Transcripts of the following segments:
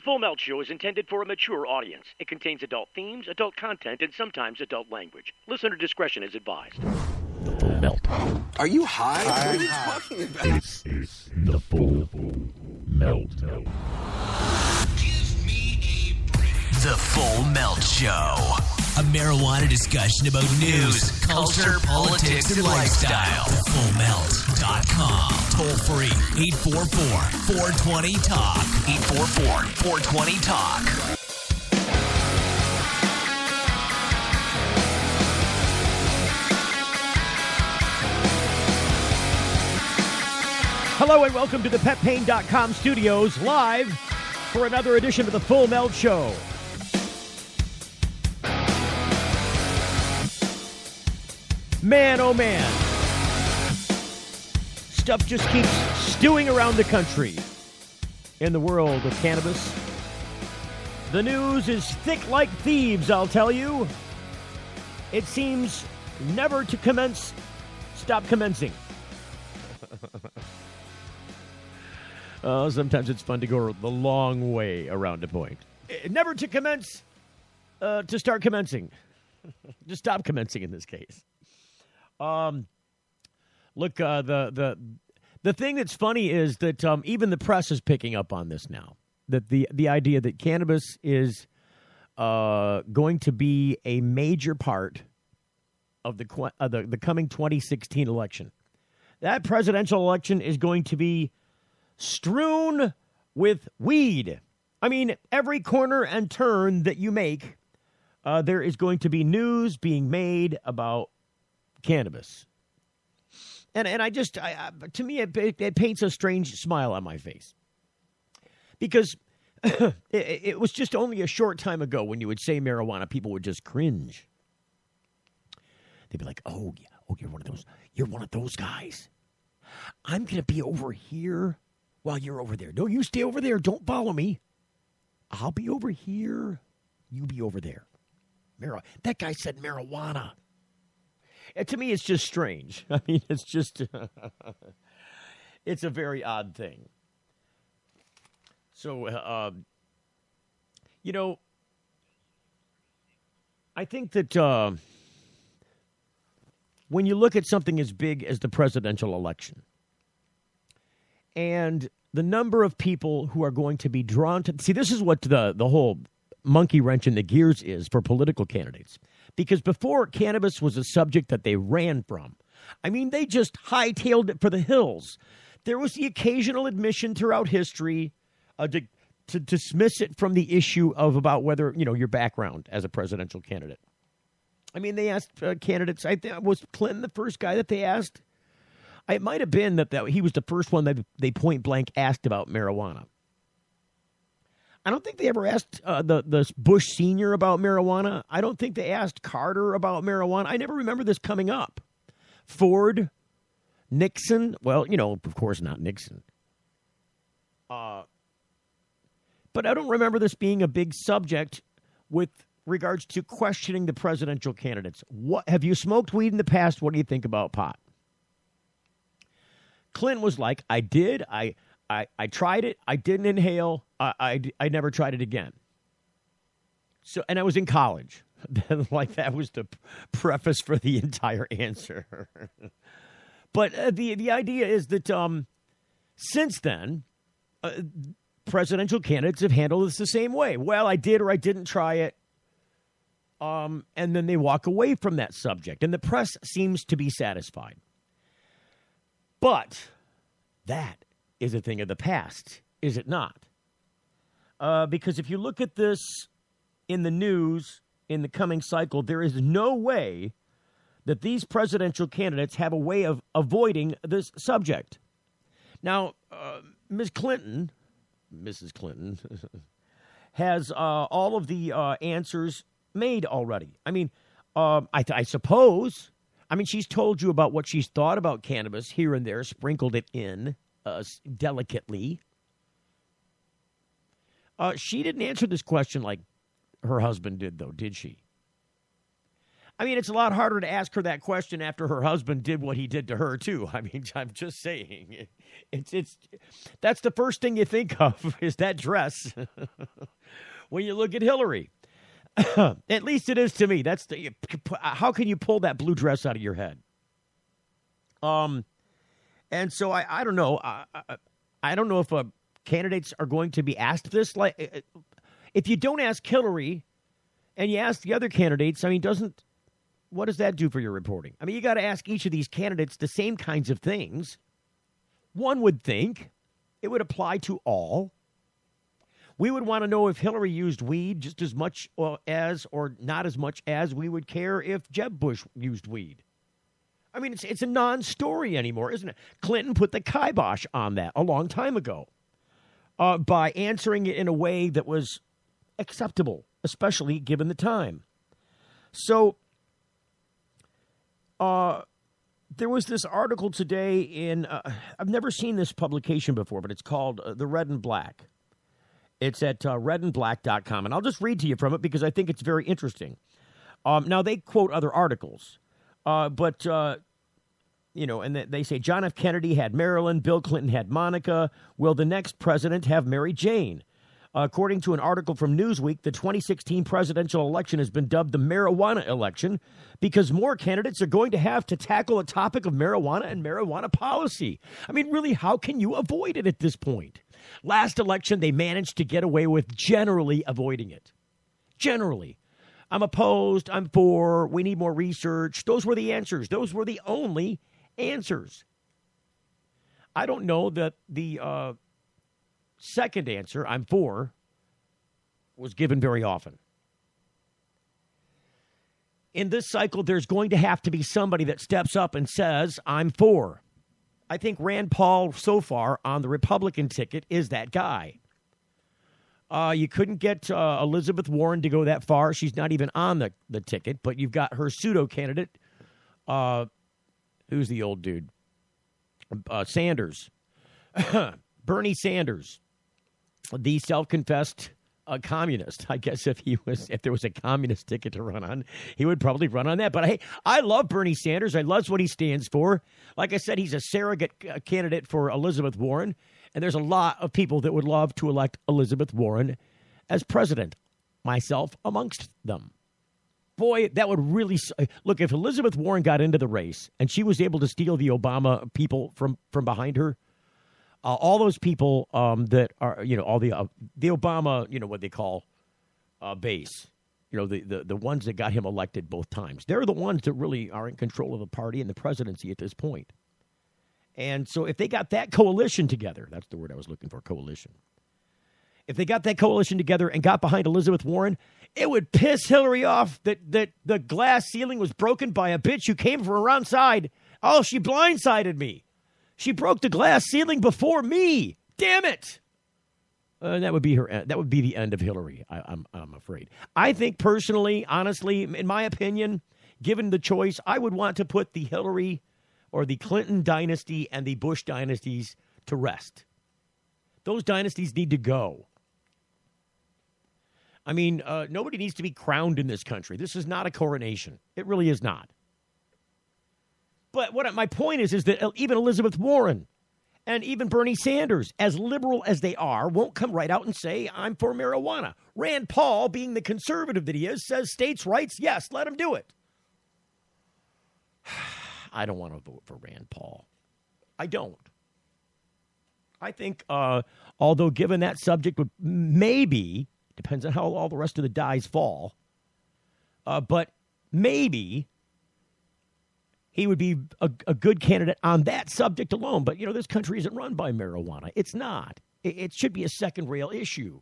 Full Melt Show is intended for a mature audience. It contains adult themes, adult content, and sometimes adult language. Listener discretion is advised. The Full Melt. Are you high? What are you talking about? This is the Full Melt. Give me a break. The Full Melt Show. A marijuana discussion about news, culture, politics, and lifestyle. FullMelt.com. Toll free. 844-420-TALK. 844-420-TALK. Hello and welcome to the PetPain.com studios, live for another edition of the Full Melt Show. Man, oh man. Stuff just keeps stewing around the country in the world of cannabis. The news is thick like thieves, I'll tell you. It seems never to commence, stop commencing. Sometimes it's fun to go the long way around a point. Never to commence, to start commencing. To stop commencing in this case. Look, the thing that's funny is that even the press is picking up on this now. That the idea that cannabis is going to be a major part of the coming 2016 election. That presidential election is going to be strewn with weed. I mean, every corner and turn that you make, there is going to be news being made about cannabis. And I just, to me, it paints a strange smile on my face. Because it was just only a short time ago when you would say marijuana, people would just cringe. They'd be like, oh, you're one of those guys. I'm going to be over here while you're over there. No, you stay over there. Don't follow me. I'll be over here. You be over there. That guy said marijuana. And to me, it's just strange. I mean, it's just, it's a very odd thing. So, I think that when you look at something as big as the presidential election, and the number of people who are going to be drawn to... See, this is what the whole monkey wrench in the gears is for political candidates. Because before, cannabis was a subject that they ran from. I mean, they just hightailed it for the hills. There was the occasional admission throughout history to dismiss it from the issue of about whether, your background as a presidential candidate. I mean, they asked candidates... was Clinton the first guy that they asked? It might have been that he was the first one that they point blank asked about marijuana. I don't think they ever asked the Bush Sr. about marijuana. I don't think they asked Carter about marijuana. I never remember this coming up. Ford, Nixon. Well, of course not Nixon. But I don't remember this being a big subject with regards to questioning the presidential candidates. What have you smoked weed in the past? What do you think about pot? Clinton was like, I did. I tried it. I didn't inhale. I never tried it again. So, and I was in college. Like that was the preface for the entire answer. But the idea is that since then, presidential candidates have handled this the same way. Well, I did or I didn't try it. And then they walk away from that subject. And the press seems to be satisfied. But that is a thing of the past, is it not? Because if you look at this in the news in the coming cycle, there is no way that these presidential candidates have a way of avoiding this subject. Now, Mrs. Clinton, has all of the answers made already. I mean, I suppose... I mean, she's told you about what she's thought about cannabis here and there, sprinkled it in delicately. She didn't answer this question like her husband did, though, did she? I mean, it's a lot harder to ask her that question after her husband did what he did to her, too. I mean, I'm just saying. That's the first thing you think of is that dress when you look at Hillary. At least it is to me. How can you pull that blue dress out of your head? And so I don't know. I don't know if candidates are going to be asked this. Like, if you don't ask Hillary and you ask the other candidates, I mean, what does that do for your reporting? I mean, you got to ask each of these candidates the same kinds of things. One would think it would apply to all. We would want to know if Hillary used weed just as much as or not as much as we would care if Jeb Bush used weed. I mean, it's a non-story anymore, isn't it? Clinton put the kibosh on that a long time ago by answering it in a way that was acceptable, especially given the time. So there was this article today in, I've never seen this publication before, but it's called The Red and Black. It's at redandblack.com, and I'll just read to you from it because I think it's very interesting. Now, they quote other articles, but and they say John F. Kennedy had Marilyn, Bill Clinton had Monica. Will the next president have Mary Jane? According to an article from Newsweek, the 2016 presidential election has been dubbed the marijuana election because more candidates are going to have to tackle the topic of marijuana and marijuana policy. I mean, really, how can you avoid it at this point? Last election, they managed to get away with generally avoiding it. Generally. I'm opposed, I'm for, we need more research. Those were the answers. Those were the only answers. I don't know that the second answer, I'm for, was given very often. In this cycle, there's going to have to be somebody that steps up and says, I'm for. I think Rand Paul, so far, on the Republican ticket, is that guy. You couldn't get Elizabeth Warren to go that far. She's not even on the ticket, but you've got her pseudo-candidate. Who's the old dude? Sanders. Bernie Sanders, the self-confessed communist. I guess if there was a communist ticket to run on, he would probably run on that. But hey, I love Bernie Sanders. I love what he stands for. Like I said, he's a surrogate candidate for Elizabeth Warren. And there's a lot of people that would love to elect Elizabeth Warren as president, myself amongst them. Boy, that would really look. If Elizabeth Warren got into the race and she was able to steal the Obama people from behind her, all those people that are, all the Obama, what they call base, the ones that got him elected both times, they're the ones that really are in control of the party and the presidency at this point. And so if they got that coalition together, that's the word I was looking for, coalition. If they got that coalition together and got behind Elizabeth Warren, it would piss Hillary off that the glass ceiling was broken by a bitch who came from around side. Oh, she blindsided me. She broke the glass ceiling before me. Damn it. That would be her. That would be the end of Hillary, I'm afraid. I think personally, honestly, in my opinion, given the choice, I would want to put the Hillary or the Clinton dynasty and the Bush dynasties to rest. Those dynasties need to go. I mean, nobody needs to be crowned in this country. This is not a coronation. It really is not. But my point is that even Elizabeth Warren and even Bernie Sanders, as liberal as they are, won't come right out and say, I'm for marijuana. Rand Paul, being the conservative that he is, says states' rights, yes, let him do it. I don't want to vote for Rand Paul. I don't. I think, although given that subject would maybe, depends on how all the rest of the dies fall, but maybe he would be a good candidate on that subject alone. But, this country isn't run by marijuana. It's not. It should be a second rail issue.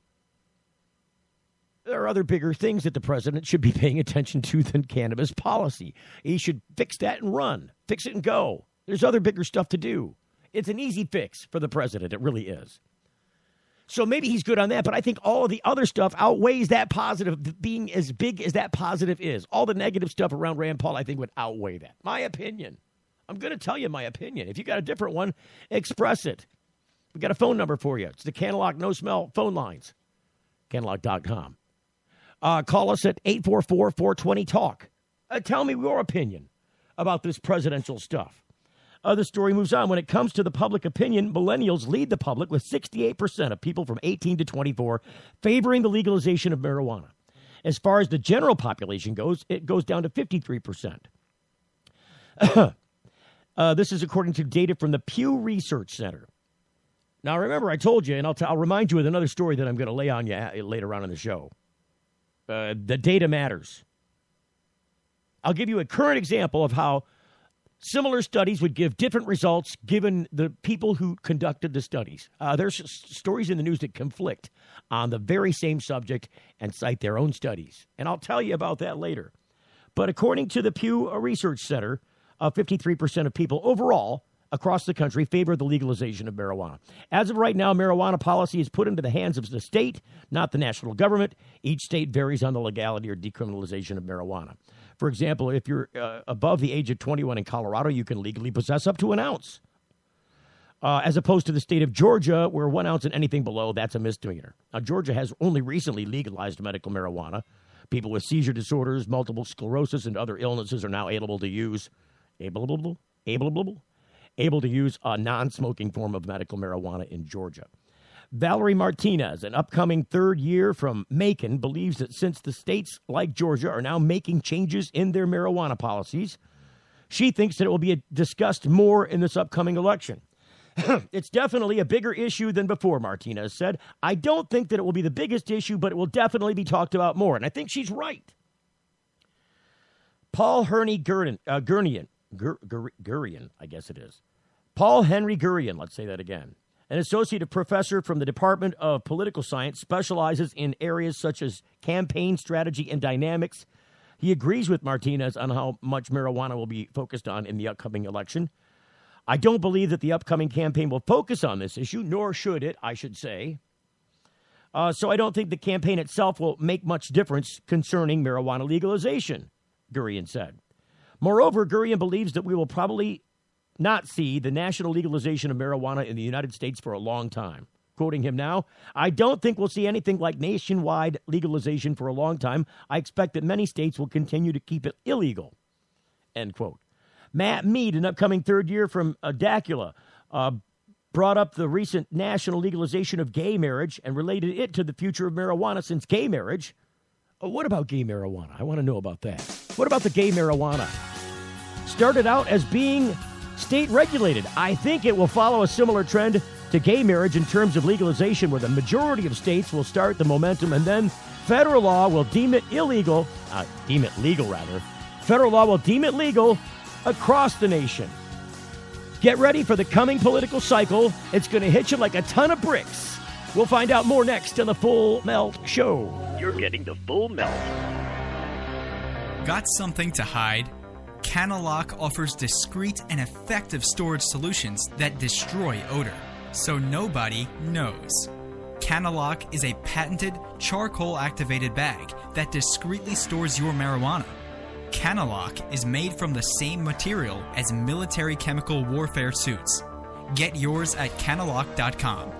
There are other bigger things that the president should be paying attention to than cannabis policy. He should fix that and run. Fix it and go. There's other bigger stuff to do. It's an easy fix for the president. It really is. So maybe he's good on that, but I think all of the other stuff outweighs that positive, being as big as that positive is. All the negative stuff around Rand Paul, I think, would outweigh that. My opinion. I'm going to tell you my opinion. If you got a different one, express it. We got a phone number for you. It's the Canalock No Smell phone lines. Canalock.com. Call us at 844-420-TALK. Tell me your opinion about this presidential stuff. The story moves on. When it comes to the public opinion, millennials lead the public with 68% of people from 18 to 24 favoring the legalization of marijuana. As far as the general population goes, it goes down to 53%. This is according to data from the Pew Research Center. Now, remember, I told you, and I'll remind you with another story that I'm going to lay on you later on in the show. The data matters. I'll give you a current example of how similar studies would give different results given the people who conducted the studies. There's stories in the news that conflict on the very same subject and cite their own studies. And I'll tell you about that later. But according to the Pew Research Center, 53% of people overall across the country favor the legalization of marijuana. As of right now, marijuana policy is put into the hands of the state, not the national government. Each state varies on the legality or decriminalization of marijuana. For example, if you're above the age of 21 in Colorado, you can legally possess up to an ounce. As opposed to the state of Georgia, where 1 ounce and anything below, that's a misdemeanor. Now, Georgia has only recently legalized medical marijuana. People with seizure disorders, multiple sclerosis, and other illnesses are now able to use a non-smoking form of medical marijuana in Georgia. Valerie Martinez, an upcoming third year from Macon, believes that since the states like Georgia are now making changes in their marijuana policies, she thinks that it will be discussed more in this upcoming election. It's definitely a bigger issue than before, Martinez said. I don't think that it will be the biggest issue, but it will definitely be talked about more. And I think she's right. Paul Henry Gurian, I guess it is. Paul Henry Gurian, let's say that again. An associate professor from the Department of Political Science, specializes in areas such as campaign strategy and dynamics. He agrees with Martinez on how much marijuana will be focused on in the upcoming election. I don't believe that the upcoming campaign will focus on this issue, nor should it, I should say. So I don't think the campaign itself will make much difference concerning marijuana legalization, Gurian said. Moreover, Gurian believes that we will probably not see the national legalization of marijuana in the United States for a long time. Quoting him now, I don't think we'll see anything like nationwide legalization for a long time. I expect that many states will continue to keep it illegal. End quote. Matt Mead, an upcoming third year from Dacula, brought up the recent national legalization of gay marriage and related it to the future of marijuana since gay marriage. What about gay marijuana? I want to know about that. What about the gay marijuana? Started out as being state regulated. I think it will follow a similar trend to gay marriage in terms of legalization, where the majority of states will start the momentum and then federal law will deem it legal. Federal law will deem it legal across the nation. Get ready for the coming political cycle. It's going to hit you like a ton of bricks. We'll find out more next on the Full Melt Show. You're getting the Full Melt. Got something to hide? Canalock offers discreet and effective storage solutions that destroy odor, so nobody knows. Canalock is a patented charcoal-activated bag that discreetly stores your marijuana. Canalock is made from the same material as military chemical warfare suits. Get yours at canalock.com.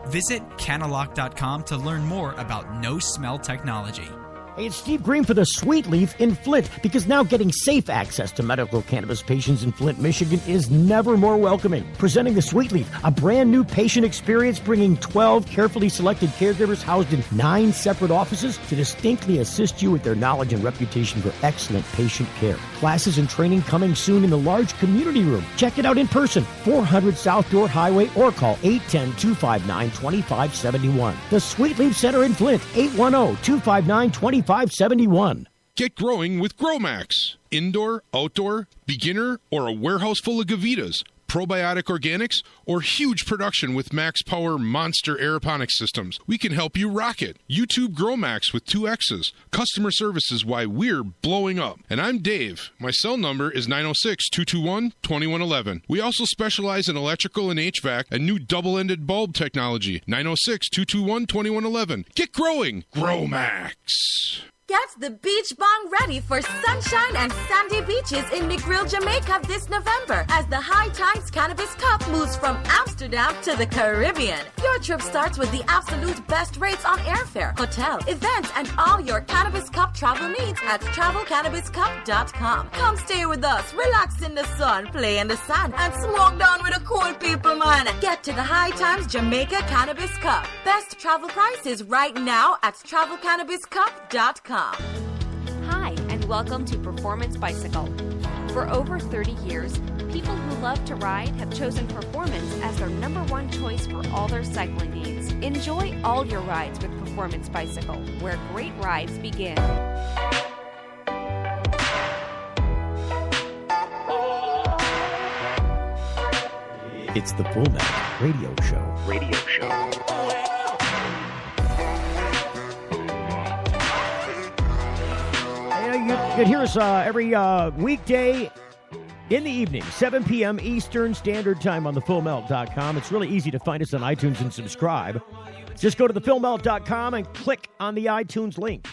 Visit canalock.com to learn more about no-smell technology. Hey, it's Steve Green for the Sweet Leaf in Flint, because now getting safe access to medical cannabis patients in Flint, Michigan is never more welcoming. Presenting the Sweet Leaf, a brand new patient experience, bringing 12 carefully selected caregivers housed in 9 separate offices to distinctly assist you with their knowledge and reputation for excellent patient care. Classes and training coming soon in the large community room. Check it out in person, 400 South Door Highway, or call 810-259-2571. The Sweet Leaf Center in Flint, 810-259-2571. 571. Get growing with GrowMax. Indoor, outdoor, beginner, or a warehouse full of Gavitas, probiotic organics, or huge production with Max Power Monster Aeroponics systems. We can help you rock it. YouTube GrowMax with 2 X's. Customer service is why we're blowing up. And I'm Dave. My cell number is 906-221-2111. We also specialize in electrical and HVAC and new double-ended bulb technology. 906-221-2111. Get growing. GrowMax. Get the beach bong ready for sunshine and sandy beaches in Negril, Jamaica this November as the High Times Cannabis Cup moves from Amsterdam to the Caribbean. Your trip starts with the absolute best rates on airfare, hotel, events, and all your Cannabis Cup travel needs at travelcannabiscup.com. Come stay with us, relax in the sun, play in the sand, and smoke down with the cool people, man. Get to the High Times Jamaica Cannabis Cup. Best travel prices right now at travelcannabiscup.com. Hi, and welcome to Performance Bicycle. For over 30 years, people who love to ride have chosen Performance as their number one choice for all their cycling needs. Enjoy all your rides with Performance Bicycle, where great rides begin. It's the Full Melt Radio Show. Radio show. You can hear us every weekday in the evening, 7 p.m. Eastern Standard Time on thefullmelt.com. It's really easy to find us on iTunes and subscribe. Just go to thefullmelt.com and click on the iTunes link.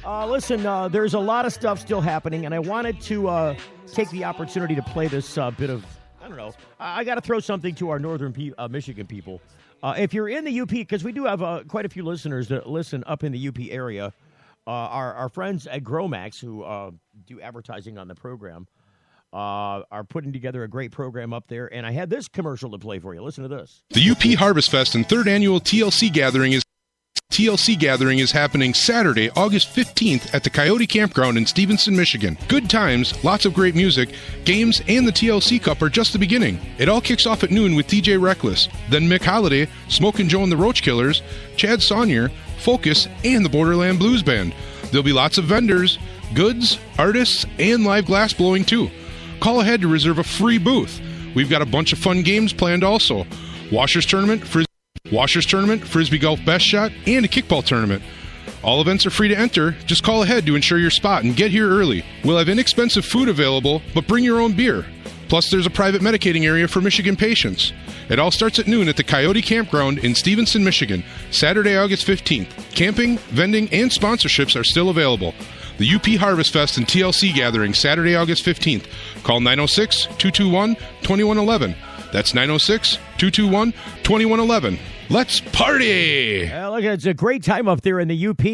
Listen, there's a lot of stuff still happening, and I wanted to take the opportunity to play this bit of, I don't know, I got to throw something to our northern Michigan people. If you're in the UP, because we do have quite a few listeners that listen up in the UP area, our friends at Gromax, who do advertising on the program, are putting together a great program up there. And I had this commercial to play for you. Listen to this. The UP Harvest Fest and third annual TLC Gathering is happening Saturday, August 15th at the Coyote Campground in Stevenson, Michigan. Good times, lots of great music, games, and the TLC Cup are just the beginning. It all kicks off at noon with DJ Reckless, then Mick Holiday, Smokin' Joe and the Roach Killers, Chad Saunier, Focus, and the Borderland Blues Band. There'll be lots of vendors, goods, artists, and live glass blowing too. Call ahead to reserve a free booth. We've got a bunch of fun games planned also. Washers Tournament, Frisbee Golf Best Shot, and a kickball tournament. All events are free to enter. Just call ahead to ensure your spot and get here early. We'll have inexpensive food available, but bring your own beer. Plus, there's a private medicating area for Michigan patients. It all starts at noon at the Coyote Campground in Stevenson, Michigan, Saturday, August 15th. Camping, vending, and sponsorships are still available. The UP Harvest Fest and TLC Gathering, Saturday, August 15th. Call 906-221-2111. That's 906-221-2111. Let's party! Look, it's a great time up there in the UP.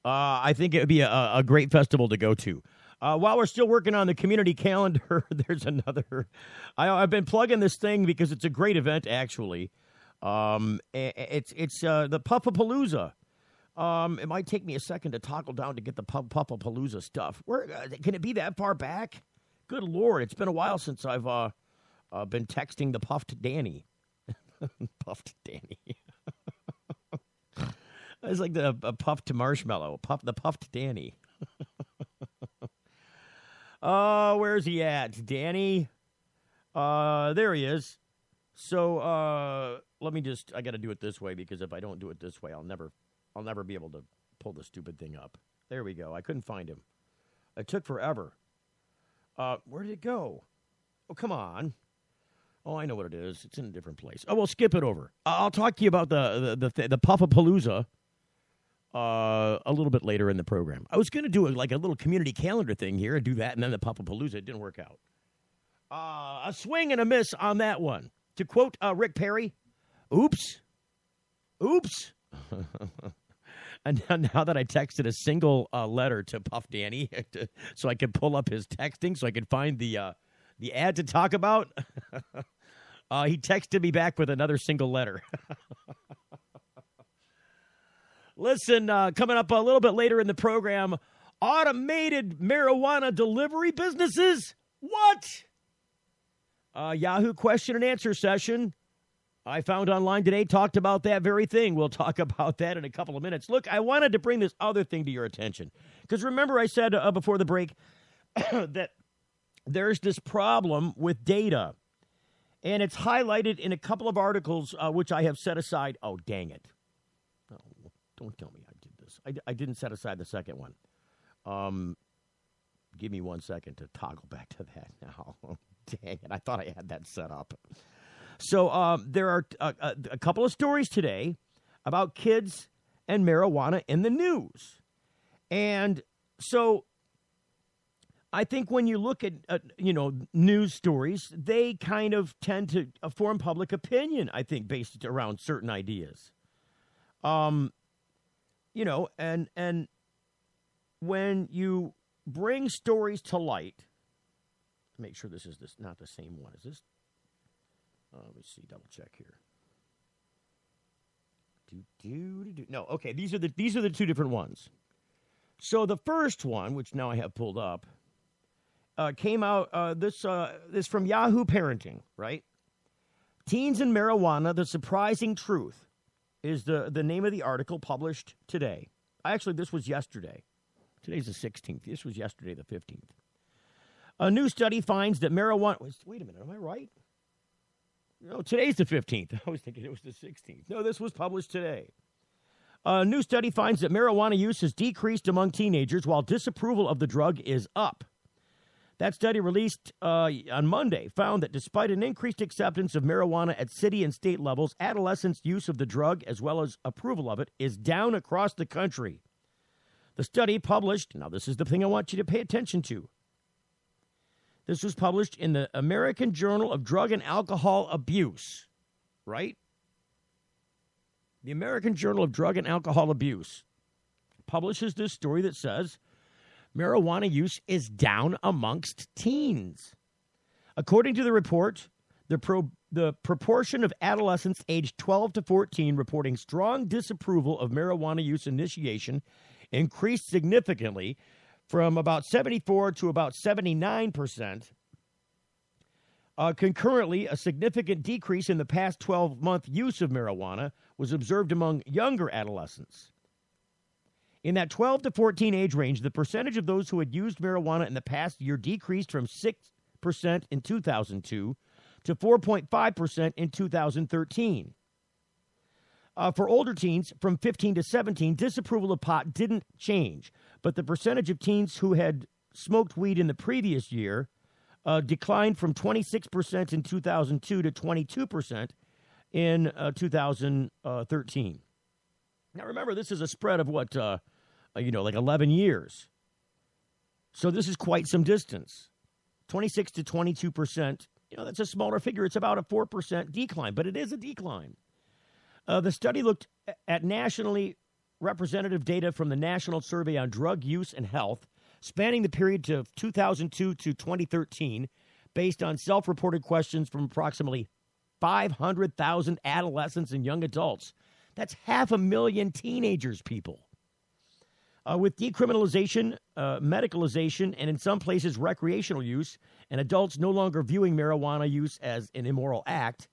I think it would be a great festival to go to. While we're still working on the community calendar, there's another. I've been plugging this thing because it's a great event, actually. It's the Puffapalooza. It might take me a second to toggle down to get the Puffapalooza stuff. Can it be that far back? Good Lord, it's been a while since I've been texting the Puffed Danny. Puffed Danny. It's like the puffed marshmallow. The Puffed Danny. Where's he at? Danny? There he is. So, let me I got to do it this way, because if I don't do it this way, I'll never be able to pull the stupid thing up. There we go. I couldn't find him. It took forever. Where did it go? Oh, come on. Oh, I know what it is. It's in a different place. Oh, we'll skip it over. I'll talk to you about the Puffapalooza a little bit later in the program. I was going to do a little community calendar thing here and do that, and then the Puffapalooza. It didn't work out. A swing and a miss on that one. To quote Rick Perry, oops. Oops. And now that I texted a single letter to Puff Danny so I could pull up his texting so I could find the ad to talk about, he texted me back with another single letter. Listen, coming up a little bit later in the program, automated marijuana delivery businesses? What? Yahoo question and answer session I found online today talked about that very thing. We'll talk about that in a couple of minutes. Look, I wanted to bring this other thing to your attention, because remember I said before the break that there's this problem with data, and it's highlighted in a couple of articles which I have set aside. Oh, dang it. Oh, don't tell me I did this. I didn't set aside the second one. Give me 1 second to toggle back to that now. Dang it. I thought I had that set up. So there are a couple of stories today about kids and marijuana in the news. And so I think when you look at, news stories, they kind of tend to form public opinion, I think, based around certain ideas. And when you bring stories to light, make sure this is not the same one. Is this? Let me see, double check here. No, okay, these are the two different ones. So the first one, which now I have pulled up, came out, this from Yahoo Parenting, right? Teens and Marijuana, The Surprising Truth is the name of the article published today. Actually, this was yesterday. Today's the 16th. This was yesterday, the 15th. A new study finds that marijuana... Wait a minute, am I right? No, today's the 15th. I was thinking it was the 16th. No, this was published today. A new study finds that marijuana use has decreased among teenagers while disapproval of the drug is up. That study, released on Monday, found that despite an increased acceptance of marijuana at city and state levels, adolescents' use of the drug, as well as approval of it, is down across the country. The study published, now this is the thing I want you to pay attention to. This was published in the American Journal of Drug and Alcohol Abuse, right? The American Journal of Drug and Alcohol Abuse publishes this story that says marijuana use is down amongst teens. According to the report, the proportion of adolescents aged 12 to 14 reporting strong disapproval of marijuana use initiation increased significantly from about 74 to about 79%. Concurrently, a significant decrease in the past 12-month use of marijuana was observed among younger adolescents. In that 12 to 14 age range, the percentage of those who had used marijuana in the past year decreased from 6% in 2002 to 4.5% in 2013. For older teens, from 15 to 17, disapproval of pot didn't change, but the percentage of teens who had smoked weed in the previous year declined from 26% in 2002 to 22% in 2013. Now, remember, this is a spread of like 11 years. So this is quite some distance. 26 to 22%, that's a smaller figure. It's about a 4% decline, but it is a decline. The study looked at nationally representative data from the National Survey on Drug Use and Health, spanning the period of 2002 to 2013, based on self-reported questions from approximately 500,000 adolescents and young adults. That's 500,000 teenagers, people. With decriminalization, medicalization, and in some places recreational use, and adults no longer viewing marijuana use as an immoral act,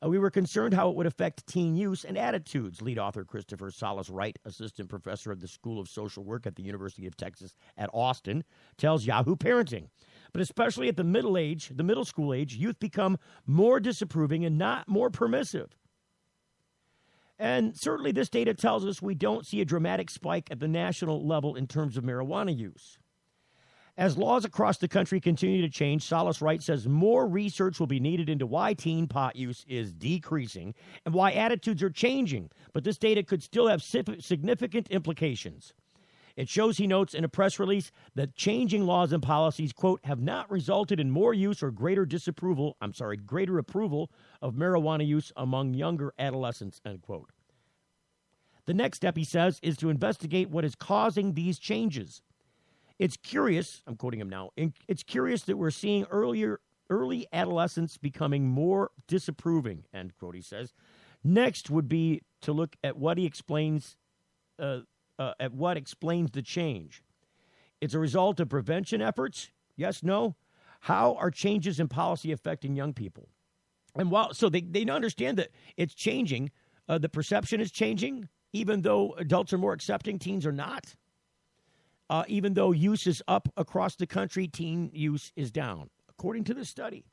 we were concerned how it would affect teen use and attitudes, lead author Christopher Salas Wright, assistant professor of the School of Social Work at the University of Texas at Austin, tells Yahoo Parenting. But especially at the middle school age, youth become more disapproving and not more permissive. And certainly this data tells us we don't see a dramatic spike at the national level in terms of marijuana use. As laws across the country continue to change, Salas Wright says more research will be needed into why teen pot use is decreasing and why attitudes are changing, but this data could still have significant implications. It shows, he notes in a press release, that changing laws and policies, quote, have not resulted in more use or greater approval of marijuana use among younger adolescents, end quote. The next step, he says, is to investigate what is causing these changes. It's curious, I'm quoting him now, it's curious that we're seeing early adolescents becoming more disapproving, end quote, he says. Next would be to look at what he explains, explains the change. It's a result of prevention efforts? Yes, no? How are changes in policy affecting young people? And so they understand that it's changing. The perception is changing, even though adults are more accepting, teens are not. Even though use is up across the country, teen use is down, according to this study.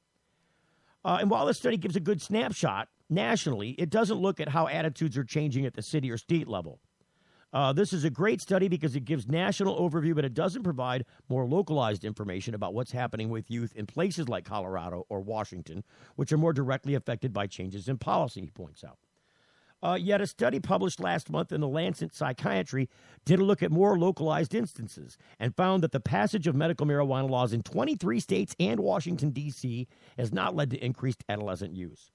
And while this study gives a good snapshot nationally, it doesn't look at how attitudes are changing at the city or state level. This is a great study because it gives national overview, but it doesn't provide more localized information about what's happening with youth in places like Colorado or Washington, which are more directly affected by changes in policy, he points out. Yet a study published last month in the Lancet Psychiatry did a look at more localized instances and found that the passage of medical marijuana laws in 23 states and Washington, D.C. has not led to increased adolescent use.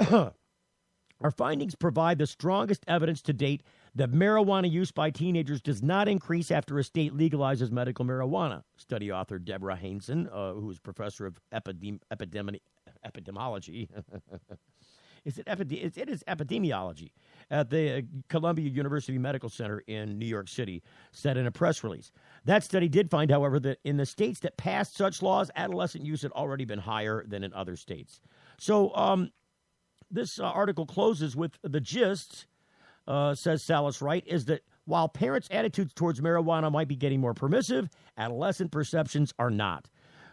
Our findings provide the strongest evidence to date that marijuana use by teenagers does not increase after a state legalizes medical marijuana. Study author Deborah Hainson, who is professor of epidemiology, it is epidemiology at the Columbia University Medical Center in New York City, said in a press release. That study did find, however, that in the states that passed such laws, adolescent use had already been higher than in other states. So this article closes with the gist, says Salas Wright, is that while parents' attitudes towards marijuana might be getting more permissive, adolescent perceptions are not.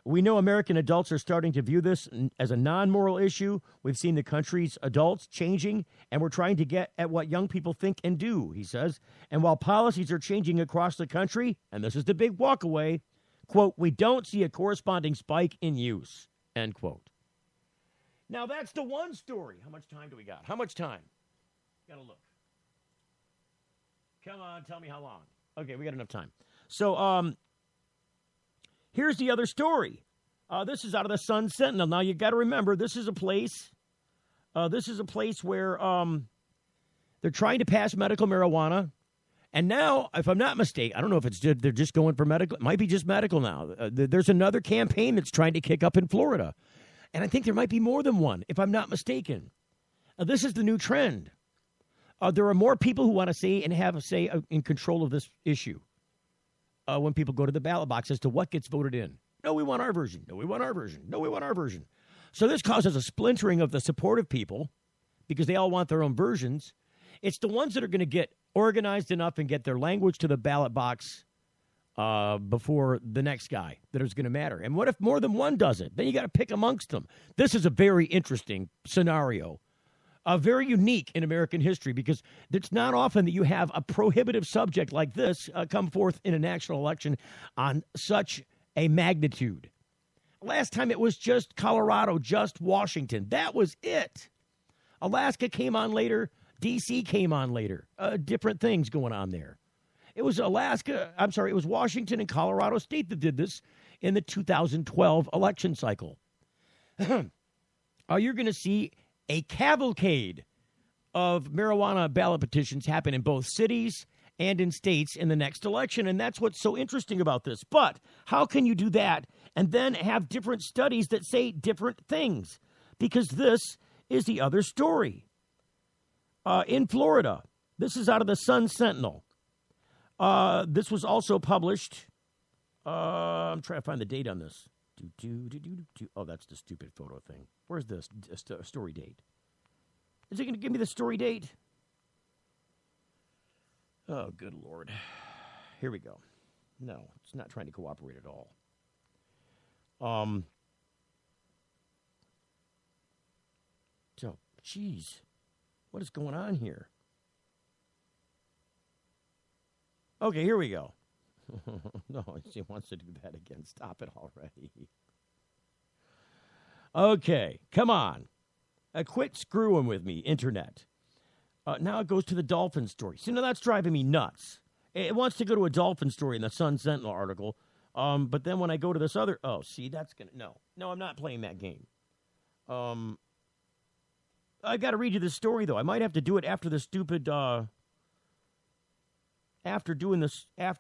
We know American adults are starting to view this as a non-moral issue. We've seen the country's adults changing, and we're trying to get at what young people think and do, he says. And while policies are changing across the country, and this is the big walkaway, quote, we don't see a corresponding spike in use, end quote. Now, that's the one story. How much time do we got? How much time? Gotta look. Come on, tell me how long. Okay, we got enough time. So, here's the other story. This is out of the Sun Sentinel. Now, you got to remember, this is a place where they're trying to pass medical marijuana. And now, if I'm not mistaken, I don't know if they're just going for medical. It might be just medical now. There's another campaign that's trying to kick up in Florida. And I think there might be more than one, if I'm not mistaken. This is the new trend. There are more people who want to say and have a say in control of this issue. When people go to the ballot box as to what gets voted in. No, we want our version. No, we want our version. No, we want our version. So this causes a splintering of the supportive people because they all want their own versions. It's the ones that are going to get organized enough and get their language to the ballot box before the next guy that is going to matter. And what if more than one does it? Then you got to pick amongst them. This is a very interesting scenario. Very unique in American history because it's not often that you have a prohibitive subject like this come forth in a national election on such a magnitude. Last time it was just Colorado, just Washington. That was it. Alaska came on later. D.C. came on later. Different things going on there. It was it was Washington and Colorado State that did this in the 2012 election cycle. You're going to see a cavalcade of marijuana ballot petitions happen in both cities and in states in the next election, and that's what's so interesting about this. But how can you do that and then have different studies that say different things? Because this is the other story. In Florida, this is out of the Sun Sentinel. This was also published. I'm trying to find the date on this. Oh, that's the stupid photo thing. Where's this story date? Is it going to give me the story date? Oh, good Lord. Here we go. No, it's not trying to cooperate at all. So, geez, what is going on here? Okay, here we go. No, she wants to do that again. Stop it already. Okay, come on. Quit screwing with me, Internet. Now it goes to the dolphin story. See, now that's driving me nuts. It wants to go to a dolphin story in the Sun Sentinel article. But then when I go to this other... Oh, see, that's going to... No, I'm not playing that game. I got to read you this story, though. I might have to do it after the stupid... After doing this... Yeah.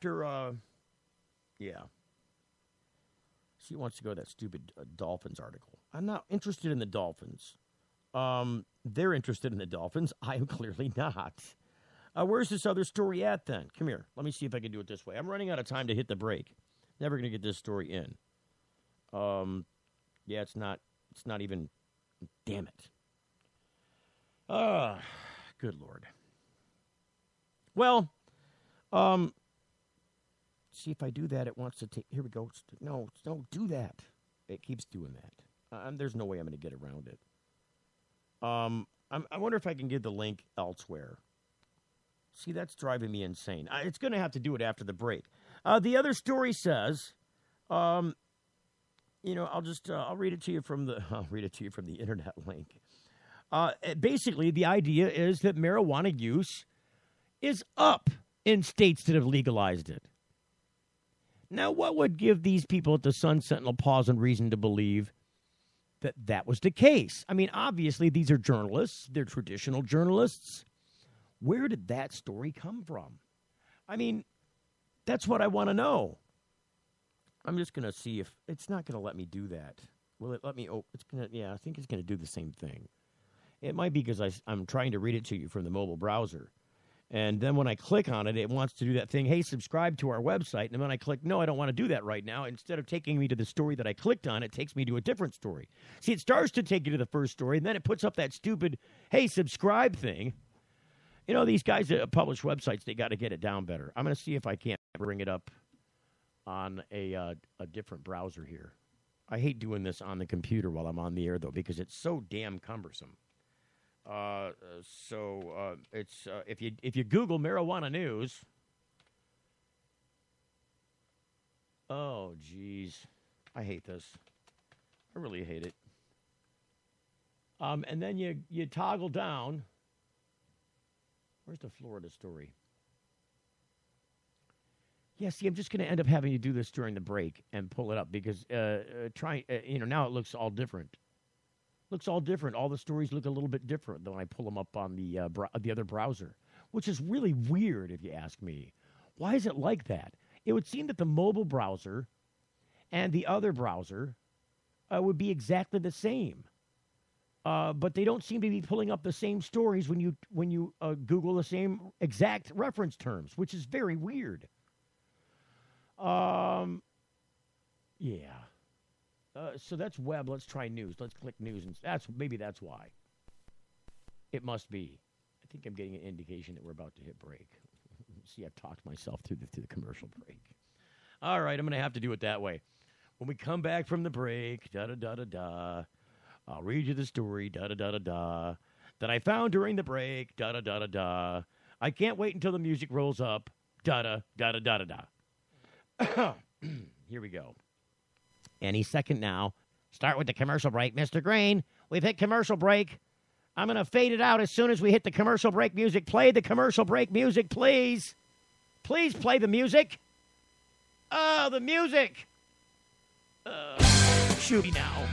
She wants to go to that stupid Dolphins article. I'm not interested in the Dolphins. They're interested in the Dolphins. I am clearly not. Where's this other story at, then? Come here. Let me see if I can do it this way. I'm running out of time to hit the break. Never going to get this story in. Yeah, it's not even... Damn it. Good Lord. Well, see if I do that, it wants to take... Here we go. No, don't do that. It keeps doing that. There's no way I'm going to get around it. I wonder if I can get the link elsewhere. See, that's driving me insane. It's going to have to do it after the break. The other story says, I'll read it to you from the internet link. Basically, the idea is that marijuana use is up in states that have legalized it. Now, what would give these people at the Sun Sentinel pause and reason to believe that that was the case? I mean, obviously, these are journalists. They're traditional journalists. Where did that story come from? I mean, that's what I want to know. I'm just going to see if it's not going to let me do that. Will it let me? Oh, it's going to. Yeah, I think it's going to do the same thing. It might be because I'm trying to read it to you from the mobile browser. And then when I click on it, it wants to do that thing, hey, subscribe to our website. And when I click, no, I don't want to do that right now. Instead of taking me to the story that I clicked on, it takes me to a different story. See, it starts to take you to the first story, and then it puts up that stupid, hey, subscribe thing. You know, these guys that publish websites, they got to get it down better. I'm going to see if I can't bring it up on a different browser here. I hate doing this on the computer while I'm on the air, though, because it's so damn cumbersome. It's if you Google marijuana news. Oh, geez, I hate this. I really hate it. And then you toggle down. Where's the Florida story? Yeah, see, I'm just going to end up having you do this during the break and pull it up because now it looks all different. Looks all different. All the stories look a little bit different than when I pull them up on the other browser, which is really weird if you ask me. Why is it like that? It would seem that the mobile browser and the other browser would be exactly the same, but they don't seem to be pulling up the same stories when you Google the same exact reference terms, which is very weird. Yeah. So that's web. Let's try news. Let's click news, and maybe that's why. It must be. I think I'm getting an indication that we're about to hit break. See, I've talked myself through the commercial break. All right, I'm going to have to do it that way. When we come back from the break, da-da-da-da-da, I'll read you the story, da-da-da-da-da, that I found during the break, da-da-da-da-da. I can't wait until the music rolls up, da-da-da-da-da-da. Here we go. Any second now. Start with the commercial break, Mr. Green. We've hit commercial break. I'm going to fade it out as soon as we hit the commercial break music. Play the commercial break music, please. Please play the music. Oh, the music. Shoot me now.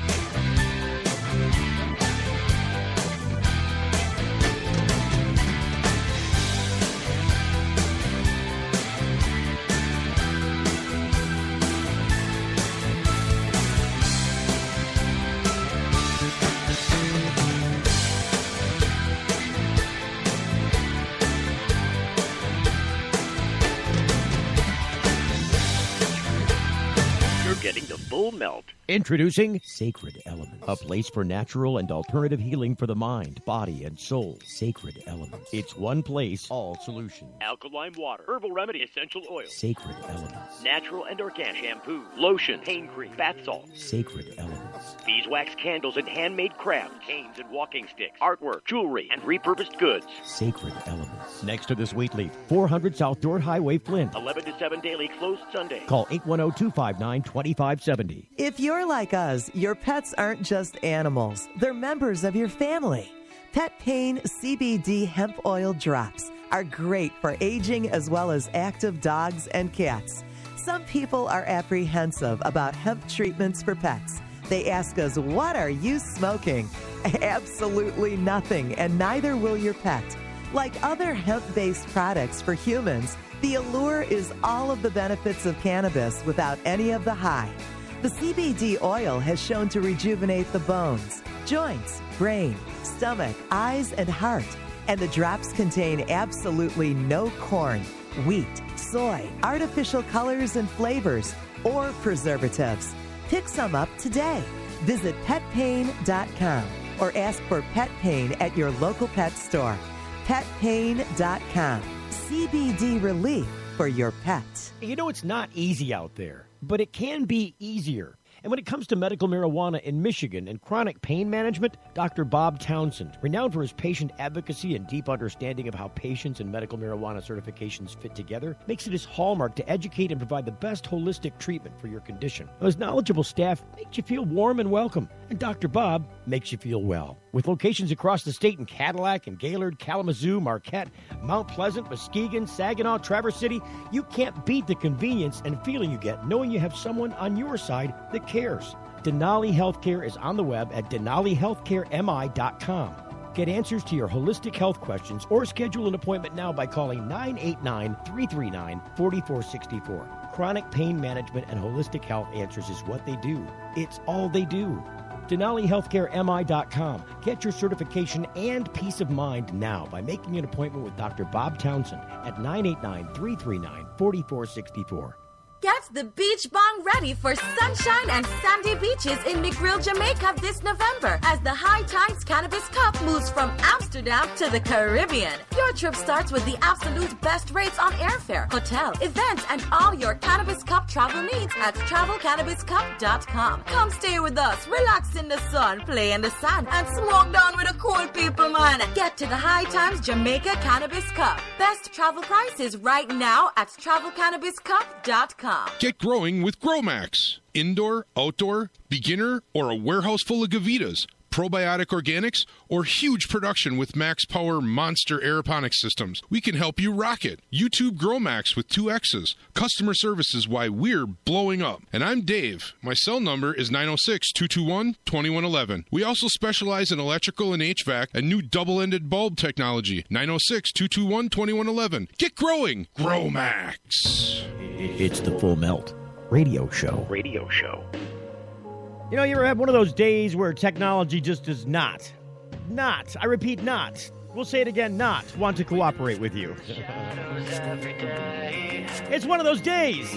Getting the full melt. Introducing Sacred Elements, a place for natural and alternative healing for the mind, body, and soul. Sacred Elements. It's one place, all solutions. Alkaline water, herbal remedy, essential oil. Sacred Elements. Natural and organic shampoo, lotion, pain cream, bath salt. Sacred Elements. Beeswax candles and handmade crafts, canes and walking sticks, artwork, jewelry, and repurposed goods. Sacred Elements. Next to the Sweet Leaf, 400 South Dorr Highway, Flint. 11 to 7 daily, closed Sunday. Call 810-259-2570. If you're like us, your pets aren't just animals. They're members of your family. Pet Pain CBD hemp oil drops are great for aging as well as active dogs and cats. Some people are apprehensive about hemp treatments for pets. They ask us, what are you smoking? Absolutely nothing, and neither will your pet. Like other hemp-based products for humans, the allure is all of the benefits of cannabis without any of the high. The CBD oil has shown to rejuvenate the bones, joints, brain, stomach, eyes, and heart. And the drops contain absolutely no corn, wheat, soy, artificial colors and flavors, or preservatives. Pick some up today. Visit petpain.com or ask for Pet Pain at your local pet store. Petpain.com. CBD relief for your pet. You know, it's not easy out there, but it can be easier. And when it comes to medical marijuana in Michigan and chronic pain management, Dr. Bob Townsend, renowned for his patient advocacy and deep understanding of how patients and medical marijuana certifications fit together, makes it his hallmark to educate and provide the best holistic treatment for your condition. His knowledgeable staff makes you feel warm and welcome, and Dr. Bob makes you feel well. With locations across the state in Cadillac and Gaylord, Kalamazoo, Marquette, Mount Pleasant, Muskegon, Saginaw, Traverse City, you can't beat the convenience and feeling you get knowing you have someone on your side that cares. Denali Healthcare is on the web at denalihealthcaremi.com. Get answers to your holistic health questions or schedule an appointment now by calling 989-339-4464. Chronic pain management and holistic health answers is what they do. It's all they do. DenaliHealthcareMI.com. Get your certification and peace of mind now by making an appointment with Dr. Bob Townsend at 989-339-4464. Get the beach bong ready for sunshine and sandy beaches in Negril, Jamaica this November as the High Times Cannabis Cup moves from Amsterdam to the Caribbean. Your trip starts with the absolute best rates on airfare, hotel, events, and all your Cannabis Cup travel needs at travelcannabiscup.com. Come stay with us, relax in the sun, play in the sand, and smoke down with the cool people, man. Get to the High Times Jamaica Cannabis Cup. Best travel prices right now at travelcannabiscup.com. Get growing with GrowMax. Indoor, outdoor, beginner, or a warehouse full of Gavitas. Probiotic organics, or huge production with max power monster aeroponics systems. We can help you rock it. YouTube GrowMax with 2 X's. Customer service is why we're blowing up. And I'm Dave. My cell number is 906-221-2111. We also specialize in electrical and HVAC and new double-ended bulb technology. 906-221-2111. Get growing. GrowMax. It's the Full Melt Radio Show. You know, you ever have one of those days where technology just does not, I repeat, not, we'll say it again, not want to cooperate with you. It's one of those days.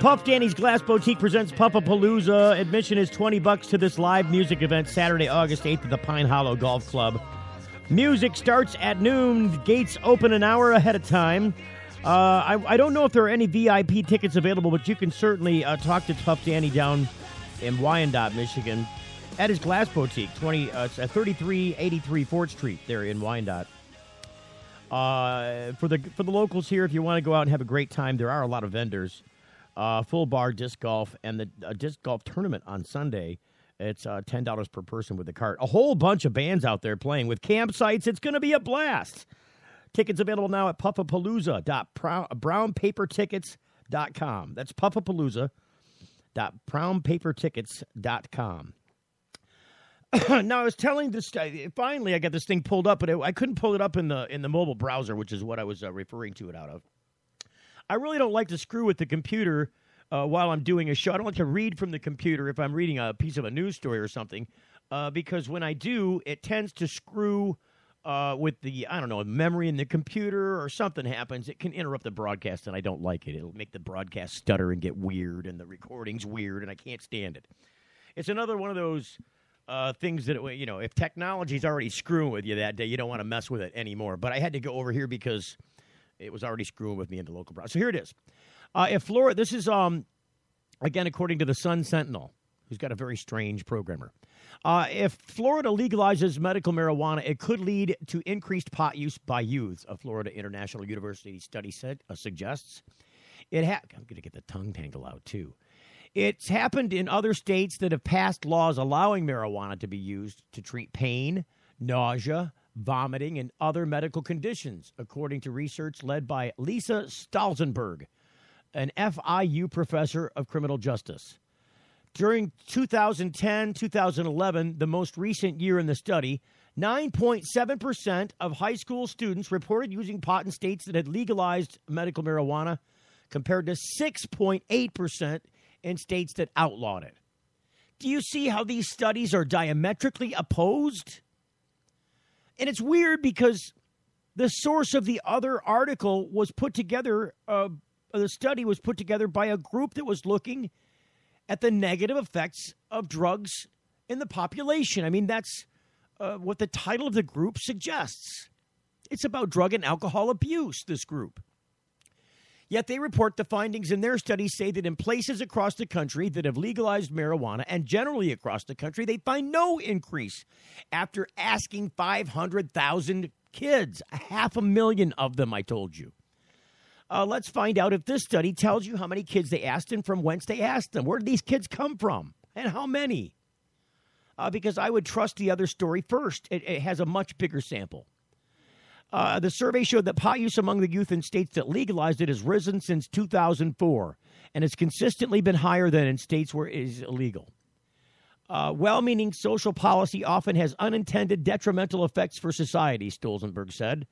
Puff Danny's Glass Boutique presents Puffapalooza. Admission is $20 to this live music event Saturday, August 8th at the Pine Hollow Golf Club. Music starts at noon. Gates open an hour ahead of time. I don't know if there are any VIP tickets available, but you can certainly talk to Puff Danny down in Wyandotte, Michigan, at his Glass Boutique, 3383 Fort Street there in Wyandotte. For the locals here, if you want to go out and have a great time, there are a lot of vendors. Full bar disc golf and the disc golf tournament on Sunday. It's $10 per person with the cart. A whole bunch of bands out there playing with campsites. It's going to be a blast. Tickets available now at puffapalooza.brownpapertickets.com. That's puffapalooza.brownpapertickets.com. Now, I was telling this, finally I got this thing pulled up, but I couldn't pull it up in the mobile browser, which is what I was referring to it out of. I really don't like to screw with the computer while I'm doing a show. I don't like to read from the computer if I'm reading a piece of a news story or something, because when I do, it tends to screw with the, memory in the computer, or something happens. It can interrupt the broadcast, and I don't like it. It'll make the broadcast stutter and get weird, and the recording's weird, and I can't stand it. It's another one of those things that, if technology's already screwing with you that day, you don't want to mess with it anymore. But I had to go over here because it was already screwing with me in the local browser. So here it is. If Florida, this is, again, according to the Sun Sentinel, who's got a very strange programmer. If Florida legalizes medical marijuana, it could lead to increased pot use by youths, a Florida International University study suggests. I'm going to get the tongue tangle out, too. It's happened in other states that have passed laws allowing marijuana to be used to treat pain, nausea, vomiting, and other medical conditions, according to research led by Lisa Stalzenberg, an FIU professor of criminal justice. During 2010-2011, the most recent year in the study, 9.7% of high school students reported using pot in states that had legalized medical marijuana, compared to 6.8% in states that outlawed it. Do you see how these studies are diametrically opposed? And it's weird because the source of the other article was put together, the study was put together by a group that was looking at the negative effects of drugs in the population. I mean, that's what the title of the group suggests. It's about drug and alcohol abuse, this group. Yet they report the findings in their study say that in places across the country that have legalized marijuana, and generally across the country, they find no increase after asking 500,000 kids, 500,000 of them, I told you. Let's find out if this study tells you how many kids they asked and from whence they asked them. Where did these kids come from? And how many? because I would trust the other story first. It has a much bigger sample. The survey showed that pot use among the youth in states that legalized it has risen since 2004 and has consistently been higher than in states where it is illegal. Well-meaning social policy often has unintended detrimental effects for society, Stolzenberg said.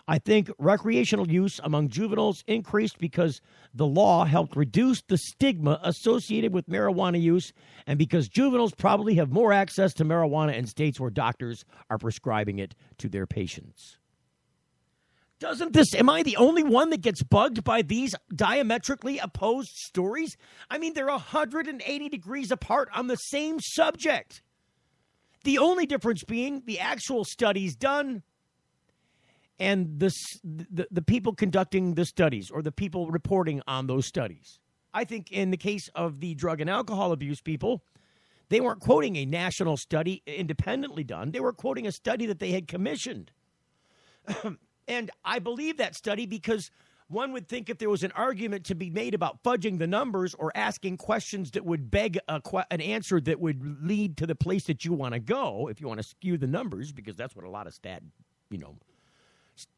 I think recreational use among juveniles increased because the law helped reduce the stigma associated with marijuana use and because juveniles probably have more access to marijuana in states where doctors are prescribing it to their patients. Am I the only one that gets bugged by these diametrically opposed stories? I mean, they're 180 degrees apart on the same subject. The only difference being the actual studies done and the people conducting the studies or the people reporting on those studies. I think in the case of the drug and alcohol abuse people, they weren't quoting a national study independently done. They were quoting a study that they had commissioned. And I believe that study because one would think if there was an argument to be made about fudging the numbers or asking questions that would beg an answer that would lead to the place that you want to go, if you want to skew the numbers, because that's what a lot of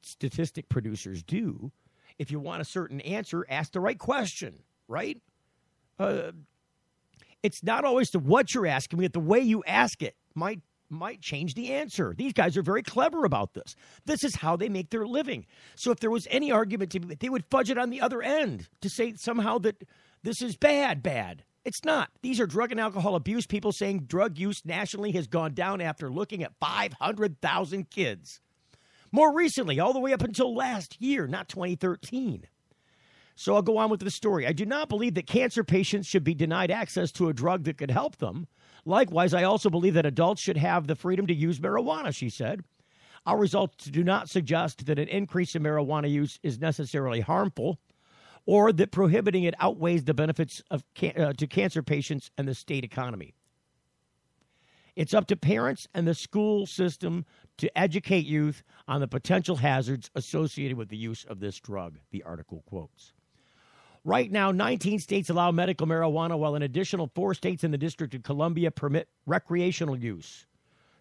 statistic producers do. If you want a certain answer, ask the right question, right? It's not always the what you're asking, but the way you ask it might change the answer. These guys are very clever about this. This is how they make their living. So if there was any argument to be, they would fudge it on the other end to say somehow that this is bad. It's not. These are drug and alcohol abuse people saying drug use nationally has gone down after looking at 500,000 kids. More recently, all the way up until last year, not 2013. So I'll go on with the story. I do not believe that cancer patients should be denied access to a drug that could help them. Likewise, I also believe that adults should have the freedom to use marijuana, she said. Our results do not suggest that an increase in marijuana use is necessarily harmful or that prohibiting it outweighs the benefits to cancer patients and the state economy. It's up to parents and the school system to educate youth on the potential hazards associated with the use of this drug, the article quotes. Right now, 19 states allow medical marijuana, while an additional 4 states in the District of Columbia permit recreational use.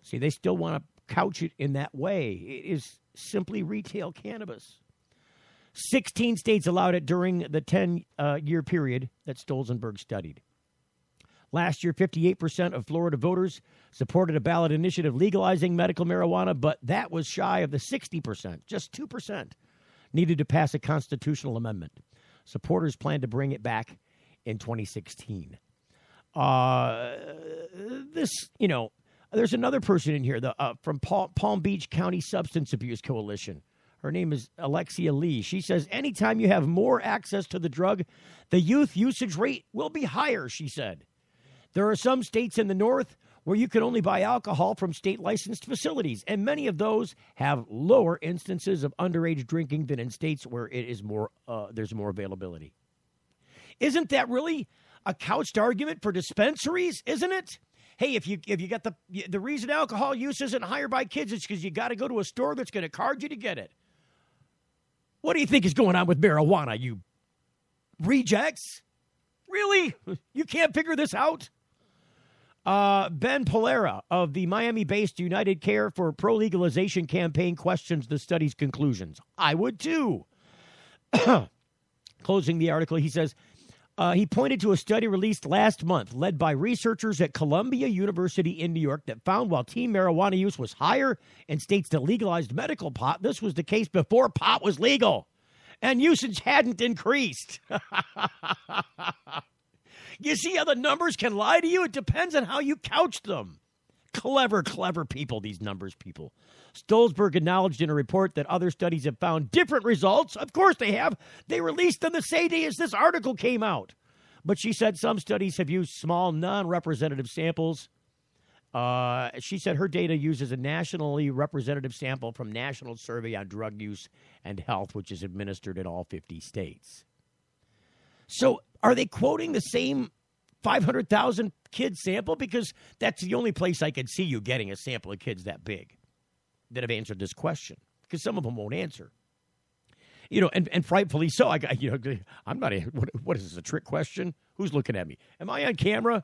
See, they still want to couch it in that way. It is simply retail cannabis. 16 states allowed it during the 10-year period that Stolzenberg studied. Last year, 58% of Florida voters supported a ballot initiative legalizing medical marijuana, but that was shy of the 60%. Just 2% needed to pass a constitutional amendment. Supporters plan to bring it back in 2016. There's another person in here from Palm Beach County Substance Abuse Coalition. Her name is Alexia Lee. She says, anytime you have more access to the drug, the youth usage rate will be higher, she said. There are some states in the north where you can only buy alcohol from state-licensed facilities, and many of those have lower instances of underage drinking than in states where it is there's more availability. Isn't that really a couched argument for dispensaries, isn't it? Hey, if you got the reason alcohol use isn't higher by kids is because you got to go to a store that's going to card you to get it. What do you think is going on with marijuana, you rejects? Really? You can't figure this out? Ben Polera of the Miami-based United Care for Pro-Legalization campaign questions the study's conclusions. I would too. Closing the article, he says, he pointed to a study released last month led by researchers at Columbia University in New York that found while teen marijuana use was higher in states that legalized medical pot, this was the case before pot was legal and usage hadn't increased. You see how the numbers can lie to you? It depends on how you couch them. Clever people, these numbers people. Stolzenberg acknowledged in a report that other studies have found different results. Of course they have. They released them the same day as this article came out. But she said some studies have used small, non-representative samples. She said her data uses a nationally representative sample from National Survey on Drug Use and Health, which is administered in all 50 states. So are they quoting the same 500,000 kid sample? Because that's the only place I could see you getting a sample of kids that big that have answered this question. Because some of them won't answer. And frightfully so. I'm not. What is this, a trick question? Who's looking at me? Am I on camera?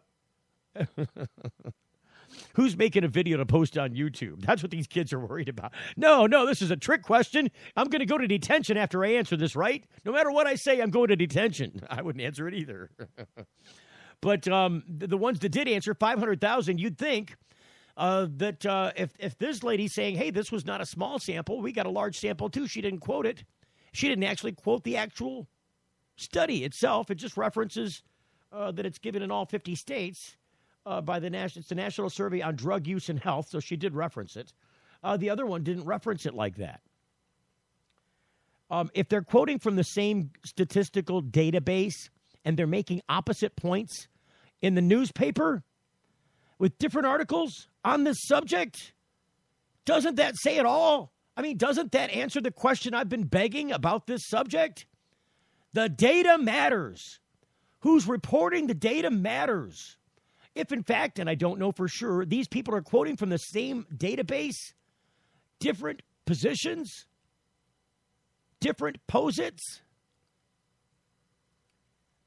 Who's making a video to post on YouTube? That's what these kids are worried about. No, this is a trick question. I'm going to go to detention after I answer this, right? No matter what I say, I'm going to detention. I wouldn't answer it either. But the ones that did answer, 500,000, you'd think that if this lady's saying, hey, this was not a small sample, we got a large sample too, she didn't quote it. She didn't actually quote the actual study itself. It just references that it's given in all 50 states by the National Survey on Drug Use and Health, so she did reference it. The other one didn't reference it like that. If they're quoting from the same statistical database and they're making opposite points in the newspaper with different articles on this subject, doesn't that say it all? I mean, doesn't that answer the question I've been begging about this subject? The data matters. Who's reporting the data matters. If, in fact, and I don't know for sure, these people are quoting from the same database, different positions, different posits,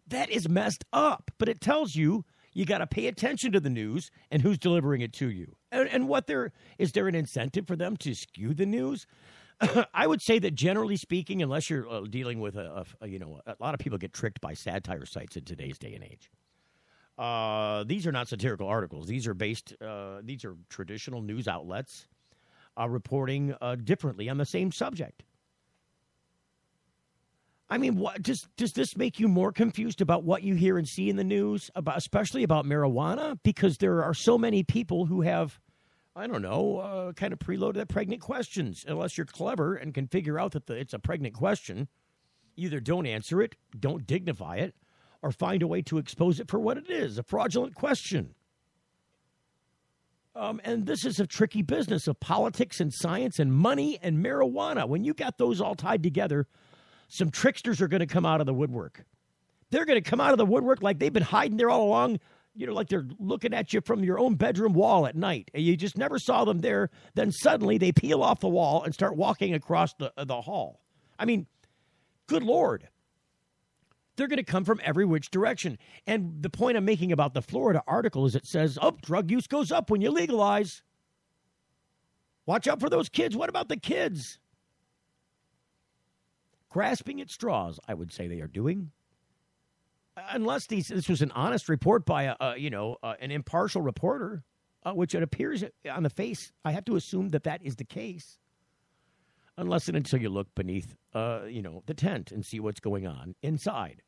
that is messed up. But it tells you got to pay attention to the news and who's delivering it to you. And is there an incentive for them to skew the news? I would say that generally speaking, unless you're dealing with a lot of people get tricked by satire sites in today's day and age. These are not satirical articles. These are these are traditional news outlets reporting differently on the same subject. I mean, does this make you more confused about what you hear and see in the news, especially about marijuana? Because there are so many people who have, I don't know, kind of preloaded pregnant questions. Unless you're clever and can figure out that it's a pregnant question, either don't answer it, don't dignify it, or find a way to expose it for what it is, a fraudulent question. And this is a tricky business of politics and science and money and marijuana. When you got those all tied together, some tricksters are going to come out of the woodwork. They're going to come out of the woodwork like they've been hiding there all along, like they're looking at you from your own bedroom wall at night, and you just never saw them there. Then suddenly they peel off the wall and start walking across the hall. I mean, good Lord. They're going to come from every which direction. And the point I'm making about the Florida article is it says, drug use goes up when you legalize. Watch out for those kids. What about the kids? Grasping at straws, I would say they are doing. Unless this was an honest report by an impartial reporter, which it appears on the face, I have to assume that is the case. Unless and until you look beneath, the tent and see what's going on inside.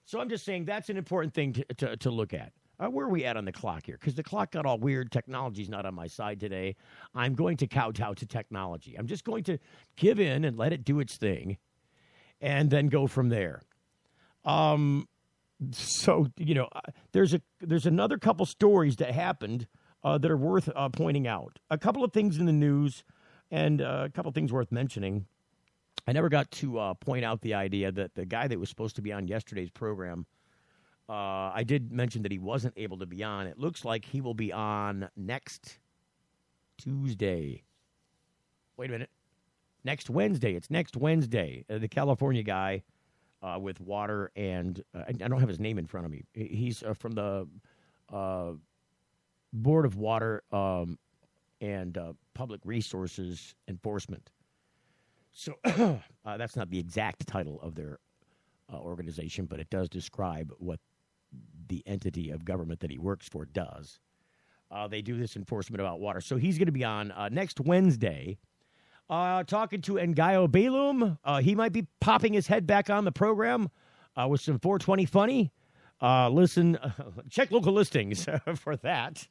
So I'm just saying that's an important thing to look at. Where are we at on the clock here? Because the clock got all weird. Technology's not on my side today. I'm going to kowtow to technology. I'm just going to give in and let it do its thing, and then go from there. So there's another couple stories that happened that are worth pointing out. A couple of things in the news. And a couple things worth mentioning. I never got to point out the idea that the guy that was supposed to be on yesterday's program, I did mention that he wasn't able to be on. It looks like he will be on next Tuesday. Wait a minute. Next Wednesday. It's next Wednesday. The California guy with water and I don't have his name in front of me. He's from the Board of Water and Public Resources Enforcement. So that's not the exact title of their organization, but it does describe what the entity of government that he works for does. They do this enforcement about water. So he's going to be on next Wednesday talking to Ngaio Belum. He might be popping his head back on the program with some 420 funny. Listen, check local listings for that.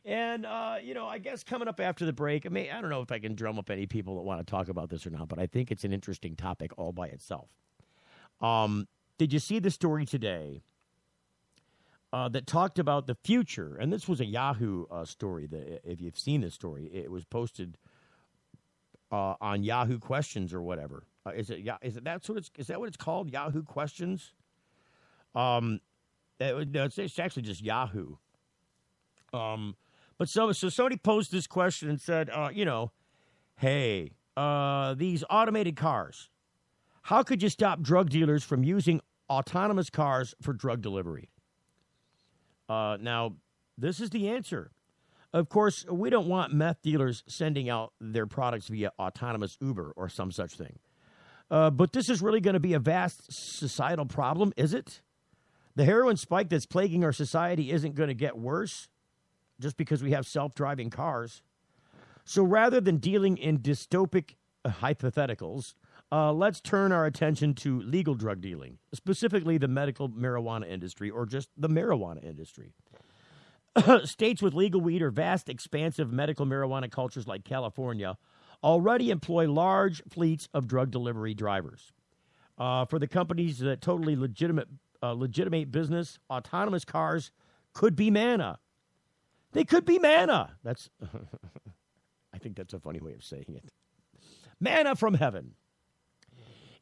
And, I guess coming up after the break, I don't know if I can drum up any people that want to talk about this or not, but I think it's an interesting topic all by itself. Did you see the story today that talked about the future? And this was a Yahoo story. If you've seen this story, it was posted on Yahoo Questions or whatever. Is that what it's called? Yahoo Questions? It's actually just Yahoo. But so somebody posed this question and said, hey, these automated cars, how could you stop drug dealers from using autonomous cars for drug delivery? Now, This is the answer. Of course, we don't want meth dealers sending out their products via autonomous Uber or some such thing. But this is really going to be a vast societal problem, is it? The heroin spike that's plaguing our society isn't going to get worse just because we have self-driving cars. So rather than dealing in dystopic hypotheticals, let's turn our attention to legal drug dealing, specifically the medical marijuana industry or just the marijuana industry. States with legal weed or vast, expansive medical marijuana cultures like California already employ large fleets of drug delivery drivers. For the companies that totally legitimate business, autonomous cars could be manna. They could be manna. That's, I think that's a funny way of saying it. Manna from heaven.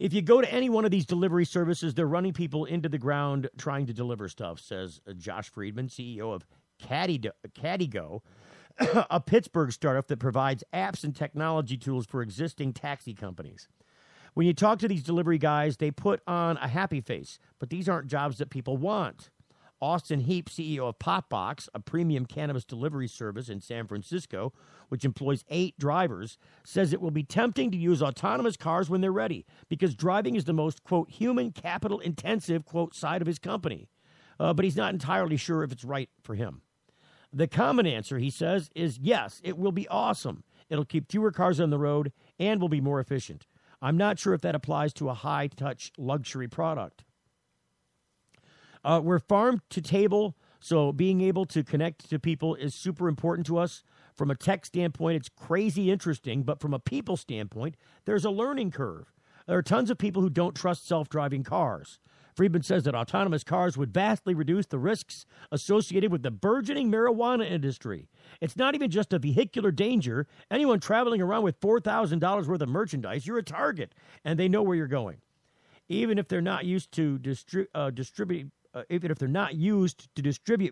If you go to any one of these delivery services, they're running people into the ground trying to deliver stuff, says Josh Friedman, CEO of Caddygo, a Pittsburgh startup that provides apps and technology tools for existing taxi companies. When you talk to these delivery guys, they put on a happy face, but these aren't jobs that people want. Austin Heap, CEO of Popbox, a premium cannabis delivery service in San Francisco, which employs 8 drivers, says it will be tempting to use autonomous cars when they're ready because driving is the most, quote, human capital intensive, quote, side of his company. But he's not entirely sure if it's right for him. The common answer, he says, is yes, it will be awesome. It'll keep fewer cars on the road and will be more efficient. I'm not sure if that applies to a high-touch luxury product. We're farm to table, so being able to connect to people is super important to us. From a tech standpoint, it's crazy interesting, but from a people standpoint, there's a learning curve. There are tons of people who don't trust self-driving cars. Friedman says that autonomous cars would vastly reduce the risks associated with the burgeoning marijuana industry. It's not even just a vehicular danger. Anyone traveling around with $4,000 worth of merchandise, you're a target, and they know where you're going. Even if they're not used to distribute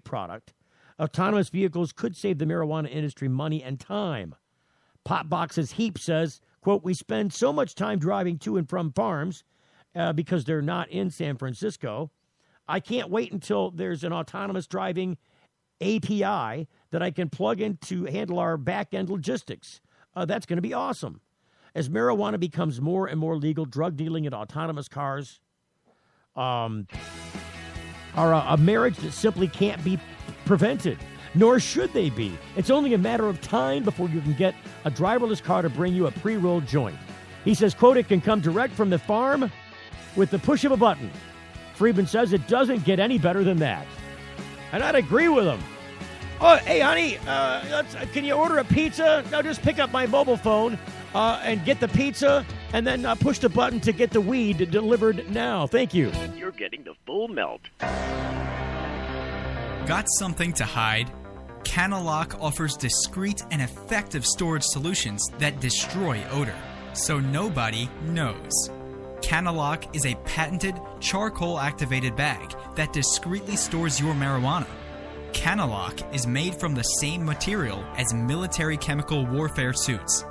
product, autonomous vehicles could save the marijuana industry money and time. Popbox's Heap says, quote, we spend so much time driving to and from farms because they're not in San Francisco. I can't wait until there's an autonomous driving API that I can plug in to handle our back-end logistics. That's going to be awesome. As marijuana becomes more and more legal, drug dealing and autonomous cars are a marriage that simply can't be prevented, nor should they be. It's only a matter of time before you can get a driverless car to bring you a pre-rolled joint. He says, quote, it can come direct from the farm with the push of a button. Friedman says it doesn't get any better than that. And I'd agree with him. Oh, hey, honey, can you order a pizza? No, just pick up my mobile phone and get the pizza and then push the button to get the weed delivered now. Thank you. You're getting the full melt. Got something to hide? Canalock offers discreet and effective storage solutions that destroy odor, so nobody knows. Canalock is a patented charcoal-activated bag that discreetly stores your marijuana. Canalock is made from the same material as military chemical warfare suits.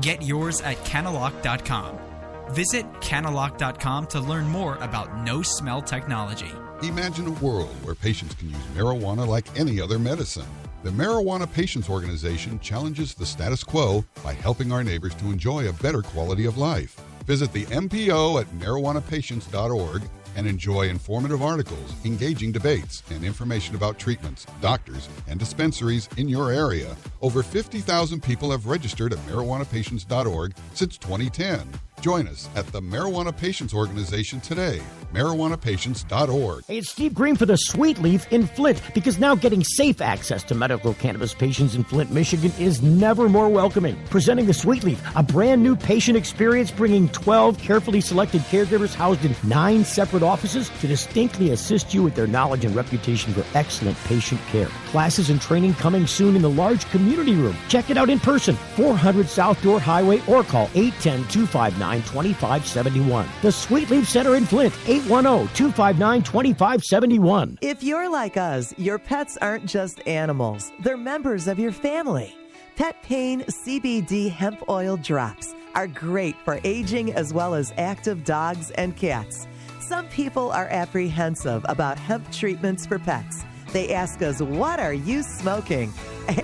Get yours at canalock.com. Visit canalock.com to learn more about no-smell technology. Imagine a world where patients can use marijuana like any other medicine. The Marijuana Patients Organization challenges the status quo by helping our neighbors to enjoy a better quality of life. Visit the MPO at marijuanapatients.org and enjoy informative articles, engaging debates, and information about treatments, doctors, and dispensaries in your area. Over 50,000 people have registered at marijuanapatients.org since 2010. Join us at the Marijuana Patients Organization today, marijuanapatients.org. Hey, it's Steve Green for the Sweet Leaf in Flint, because now getting safe access to medical cannabis patients in Flint, Michigan is never more welcoming. Presenting the Sweet Leaf, a brand new patient experience bringing 12 carefully selected caregivers housed in 9 separate offices to distinctly assist you with their knowledge and reputation for excellent patient care. Classes and training coming soon in the large community room. Check it out in person, 400 South Door Highway, or call 810-259-2571. The Sweet Leaf Center in Flint, 810-259-2571. If you're like us, your pets aren't just animals. They're members of your family. Pet Pain CBD hemp oil drops are great for aging as well as active dogs and cats. Some people are apprehensive about hemp treatments for pets. They ask us, what are you smoking?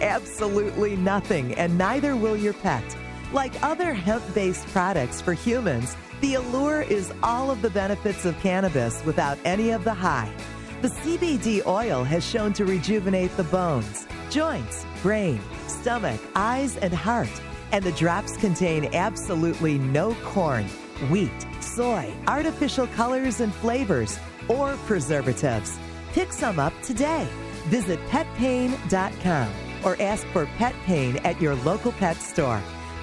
Absolutely nothing, and neither will your pet. Like other hemp-based products for humans, the allure is all of the benefits of cannabis without any of the high. The CBD oil has shown to rejuvenate the bones, joints, brain, stomach, eyes, and heart. And the drops contain absolutely no corn, wheat, soy, artificial colors and flavors, or preservatives. Pick some up today. Visit petpain.com or ask for Pet Pain at your local pet store.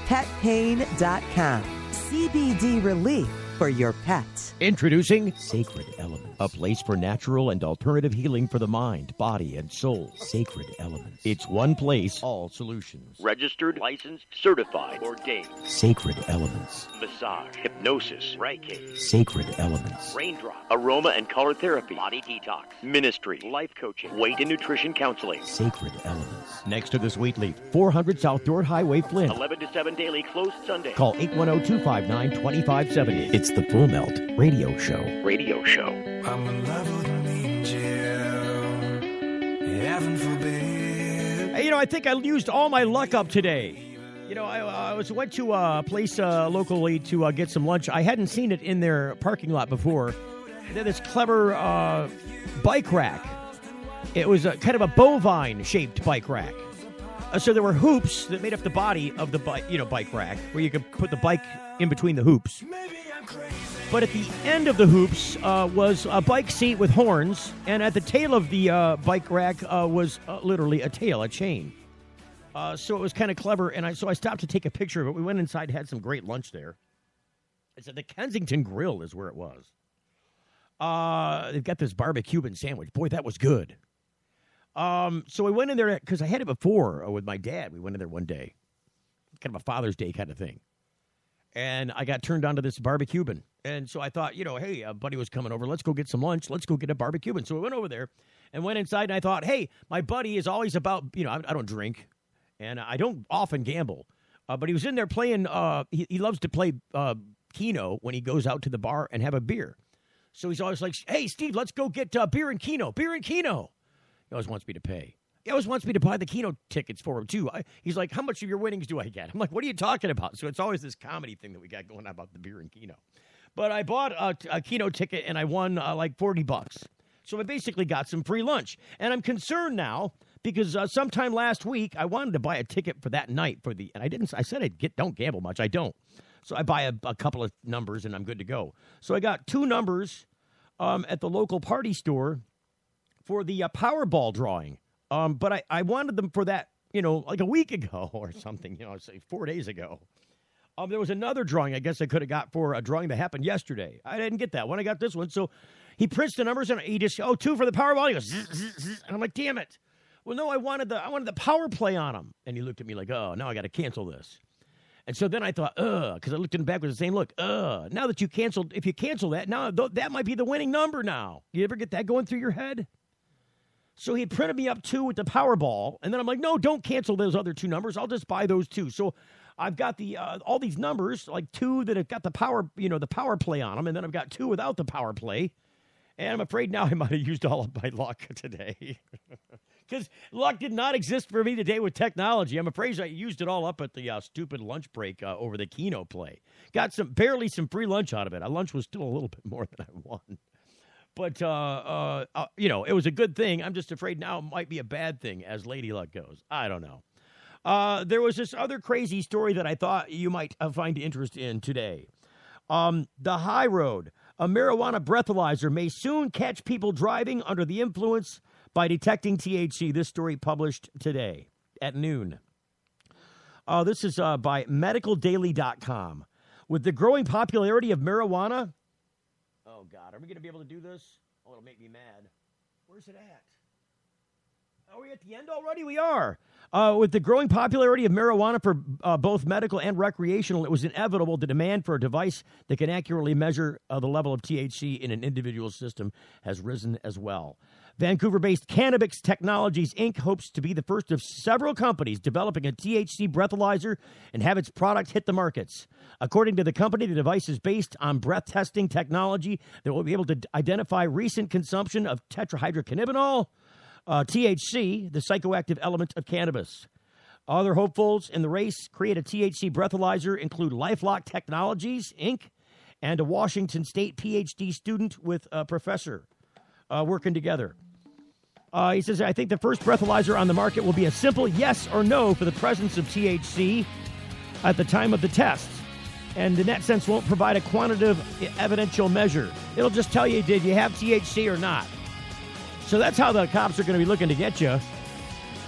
Petpain.com. CBD relief for your pet. Introducing Sacred Elements, a place for natural and alternative healing for the mind, body, and soul. Sacred Elements. It's one place, all solutions. Registered, licensed, certified, ordained. Sacred Elements. Massage, hypnosis, Reiki. Sacred Elements. Raindrop, aroma and color therapy, body detox, ministry, life coaching, weight and nutrition counseling. Sacred Elements. Next to the Sweet Leaf, 400 South Dort Highway, Flint. 11 to 7 daily, closed Sunday. Call 810-259-2570. It's the Full Melt Radio Show. Radio Show. I'm in love with an angel. Heaven forbid. Hey, I think I used all my luck up today. I went to a place locally to get some lunch. I hadn't seen it in their parking lot before. They had this clever bike rack. It was kind of a bovine-shaped bike rack. So there were hoops that made up the body of the bike rack, where you could put the bike in between the hoops. But at the end of the hoops was a bike seat with horns, and at the tail of the bike rack was literally a tail, a chain. So it was kind of clever, and so I stopped to take a picture of it. We went inside, had some great lunch there. It's at the Kensington Grill is where it was. They've got this barbecue Cuban sandwich. Boy, that was good. So we went in there, because I had it before with my dad. We went in there one day. Kind of a Father's Day kind of thing. And I got turned on to this barbecue Cuban. And so I thought, hey, a buddy was coming over. Let's go get some lunch. Let's go get a barbecue Cuban. So we went over there and went inside, and I thought, hey, my buddy is always about, I don't drink, and I don't often gamble. But he was in there playing, he loves to play Keno when he goes out to the bar and have a beer. So he's always like, hey, Steve, let's go get beer and Keno. Beer and Keno. He always wants me to pay. He always wants me to buy the Keno tickets for him, too. He's like, how much of your winnings do I get? I'm like, what are you talking about? So it's always this comedy thing that we got going on about the beer and Keno. But I bought a Keno ticket, and I won like $40. So I basically got some free lunch. And I'm concerned now because sometime last week, I wanted to buy a ticket for that night. And I said don't gamble much. I don't. So I buy a couple of numbers, and I'm good to go. So I got 2 numbers at the local party store for the Powerball drawing. But I wanted them for that, like a week ago or something, say 4 days ago. There was another drawing I guess I could have got for a drawing that happened yesterday. I didn't get that one. I got this one. So he prints the numbers and he just, 2 for the Powerball. He goes, zzz, zzz, zzz. And I'm like, damn it. Well, no, I wanted the power play on him. And he looked at me like, oh, now I got to cancel this. And so then I thought, because I looked in the back with the same look, now that if you cancel that, now that might be the winning number now. You ever get that going through your head? So he printed me up 2 with the Powerball, and then I'm like, no, don't cancel those other 2 numbers. I'll just buy those 2. So I've got the all these numbers, like 2 that have got the power, the power play on them, and then I've got 2 without the power play. And I'm afraid now I might have used all of my luck today. Because luck did not exist for me today with technology. I'm afraid I used it all up at the stupid lunch break over the Keno play. Got barely some free lunch out of it. Lunch was still a little bit more than I won. But, it was a good thing. I'm just afraid now it might be a bad thing as Lady Luck goes. I don't know. There was this other crazy story that I thought you might find interest in today. The High Road. A marijuana breathylizer may soon catch people driving under the influence by detecting THC. This story published today at noon. This is by medicaldaily.com. With the growing popularity of marijuana... Oh, God. Are we going to be able to do this? Oh, it'll make me mad. Where's it at? Are we at the end already? We are. With the growing popularity of marijuana for both medical and recreational, it was inevitable the demand for a device that can accurately measure the level of THC in an individual's system has risen as well. Vancouver-based Cannabis Technologies, Inc. hopes to be the first of several companies developing a THC breathalyzer and have its product hit the markets. According to the company, the device is based on breath testing technology that will be able to identify recent consumption of tetrahydrocannabinol, THC, the psychoactive element of cannabis. Other hopefuls in the race create a THC breathylizer include LifeLock Technologies, Inc., and a Washington State PhD student with a professor working together. He says, I think the first breathylizer on the market will be a simple yes or no for the presence of THC at the time of the test. And in that sense, won't provide a quantitative evidential measure. It'll just tell you, did you have THC or not? So that's how the cops are going to be looking to get you.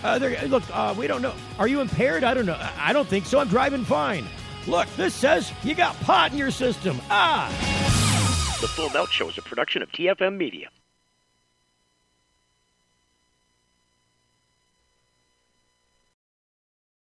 We don't know. Are you impaired? I don't know. I don't think so. I'm driving fine. Look, this says you got pot in your system. The Full Melt Show is a production of TFM Media.